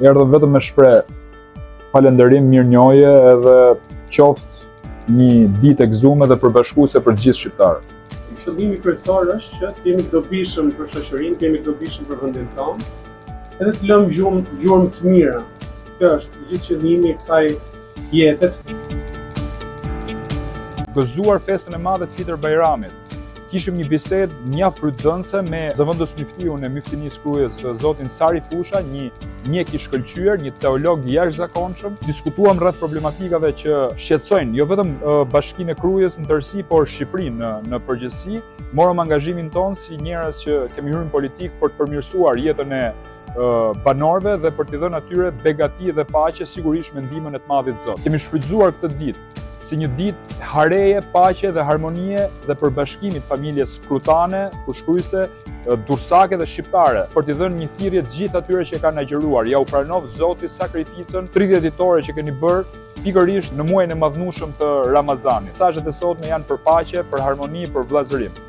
erdhëm vetëm me shpreh falënderim, mirënjohje edhe qoftë një ditë e gëzuar dhe përbashkuese për gjithë shqiptarët. Qëllimi kryesor është që të jemi të dobishëm për shoqërinë, të jemi të dobishëm për vendin tonë, edhe të lëmë gjurmë të mira. Kjo është gjithë qëllimi i kësaj jete. Gëzuar festën e madhe të Fitër Bajramit. Kishim një bisedë mjaft frytëdhënëse me zëvendës myftiun e myftinisë Krujës, zotin Sari Fusha, një mjek i shkëlqyer, një teolog i jashtëzakonshëm. Diskutuam rreth problematikave që shqetësojnë jo vetëm Bashkinë e Krujës në tërësi, por Shqipërinë në përgjithësi. Morëm angazhimin tonë si njerëz që kemi hyrë në politikë për të përmirësuar jetën e banorëve dhe për t'i dhënë atyre begati dhe paqe, sigurisht me ndihmën e të Madhit Zot. Kemi shfrytzuar këtë ditë si një ditë hareje, paqe dhe harmonie dhe përbashkimit familjes krutane, fushkryese, dursake dhe shqiptare, për t'i dhënë një thirrje të gjithë atyre që kanë agjëruar. Ja u pranov Zoti sakrificën 30 ditore që keni bërë pikërisht në muajin e madhnueshëm të Ramazanit. Mesazhet e sotme janë për paqe, për harmoni, për vëllazërim.